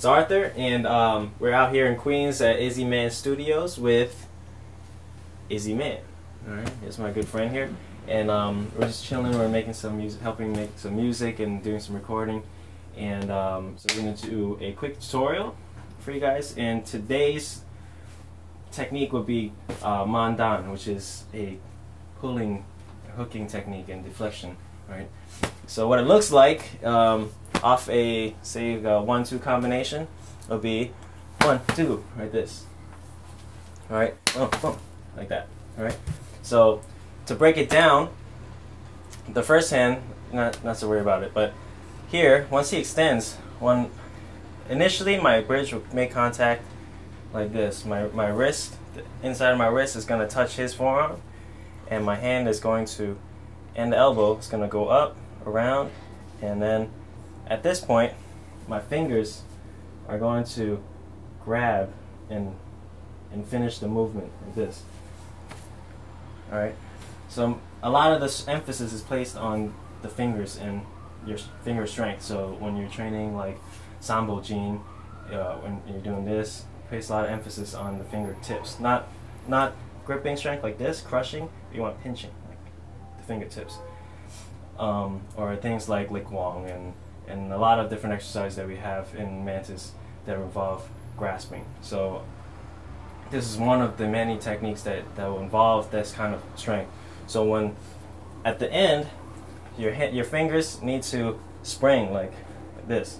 It's Arthur, and we're out here in Queens at Izzy Man Studios with Izzy Man. Alright, here's my good friend here. And we're just chilling, we're making some music, helping make some music and doing some recording. And so we're going to do a quick tutorial for you guys. And today's technique would be mandan, which is a hooking technique and deflection. Right. So what it looks like off a, say, 1-2 combination would be 1, 2, like this. All right, boom, boom, like that. All right. So to break it down, the first hand, not to worry about it, but here, once he extends, initially my bridge will make contact like this. My wrist, the inside of my wrist is going to touch his forearm, and my hand is going to, and the elbow is going to go up, around, and then at this point, my fingers are going to grab and finish the movement like this. All right. So a lot of this emphasis is placed on the fingers and your finger strength. So when you're training like Sambo Jin, when you're doing this, place a lot of emphasis on the fingertips. Not gripping strength like this, crushing. You want pinching, like the fingertips. Or things like Lik Wong and a lot of different exercises that we have in Mantis that involve grasping. So this is one of the many techniques that will involve this kind of strength. So when at the end, your fingers need to spring like this,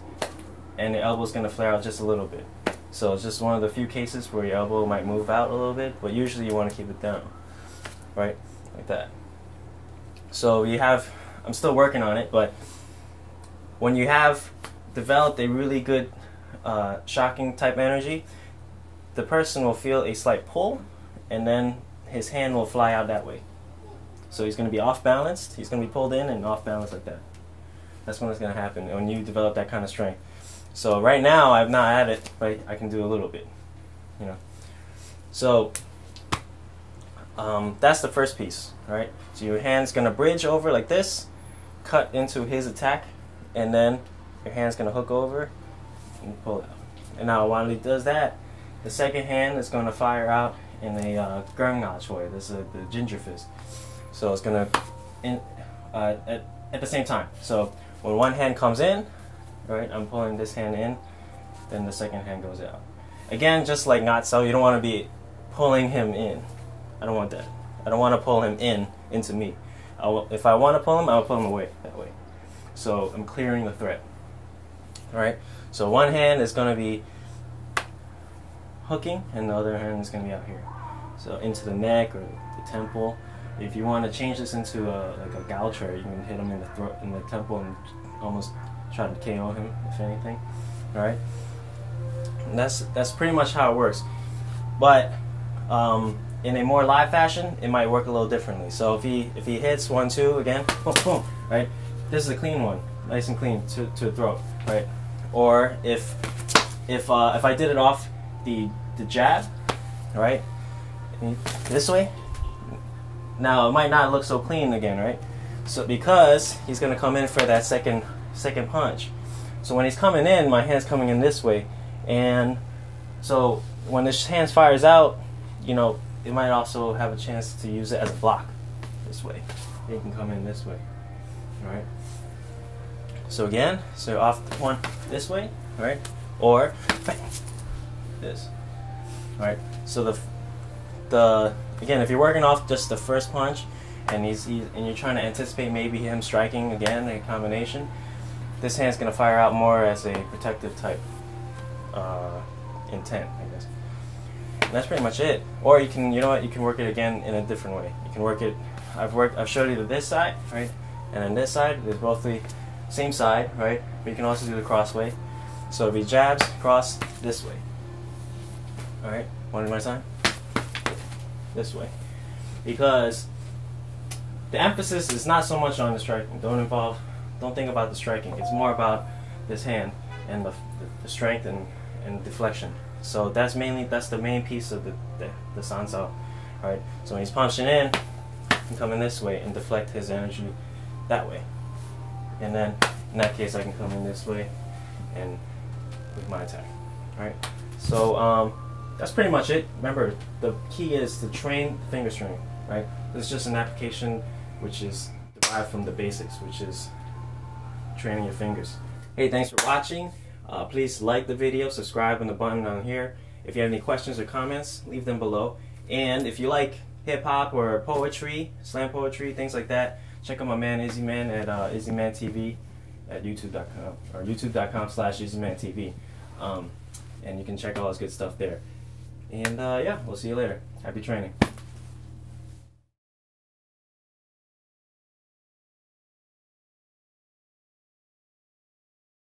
and the elbow's going to flare out just a little bit. So it's just one of the few cases where your elbow might move out a little bit, but usually you want to keep it down, right, like that. So you have, I'm still working on it, but when you have developed a really good shocking type energy, the person will feel a slight pull, and then his hand will fly out that way. So he's going to be off balanced, he's going to be pulled in and off balance like that. That's when it's going to happen, when you develop that kind of strength. So right now, I'm not at it, but I can do a little bit, you know. So that's the first piece, right? So your hand's going to bridge over like this, cut into his attack, and then your hand's going to hook over and pull out. And now while he does that, the second hand is going to fire out in a Gurng Choi. This is the ginger fist. So it's going to, at the same time. So when one hand comes in, right, I'm pulling this hand in, then the second hand goes out. Again, just like not so, you don't want to be pulling him in. I don't want that. I don't want to pull him into me. If I want to pull him, I'll pull him away that way. So I'm clearing the threat. All right. So one hand is going to be hooking, and the other hand is going to be out here. So into the neck or the temple. If you want to change this into like a goucher, you can hit him in the throat, in the temple, and almost try to KO him, if anything. All right. And that's pretty much how it works. But in a more live fashion, it might work a little differently. So if he hits 1, 2 again, boom, boom, right? This is a clean one, nice and clean to the throat, right? Or if I did it off the jab, right? This way. Now it might not look so clean again, right? So because he's gonna come in for that second punch. So when he's coming in, my hand's coming in this way, and so when this hand fires out, you know, it might also have a chance to use it as a block this way. It can come in this way. Alright. So again, so off one this way, right? Or this. Alright. So the again, if you're working off just the first punch and and you're trying to anticipate maybe him striking again, a combination, this hand's gonna fire out more as a protective type intent, I guess. And that's pretty much it. Or you can, you know what, you can work it again in a different way. You can work it, I've showed you this side, right? And then this side is both the same side, right? But you can also do the cross way. So if he jabs, cross this way. Alright, one more time. This way. Because the emphasis is not so much on the striking. Don't think about the striking. It's more about this hand and the strength and deflection. So that's the main piece of the Sansao. Alright, so when he's punching in, you can come in this way and deflect his energy that way. And then in that case I can come in this way and with my attack. Alright, so that's pretty much it. Remember, the key is to train finger string, right? This is just an application which is derived from the basics, which is training your fingers. Hey, thanks for watching. Please like the video, subscribe on the button down here. If you have any questions or comments, leave them below. And if you like hip-hop or poetry, slam poetry, things like that, check out my man Izzy Man at IzzyManTV at youtube.com or youtube.com/IzzyManTV. And you can check all his good stuff there. And yeah, we'll see you later. Happy training.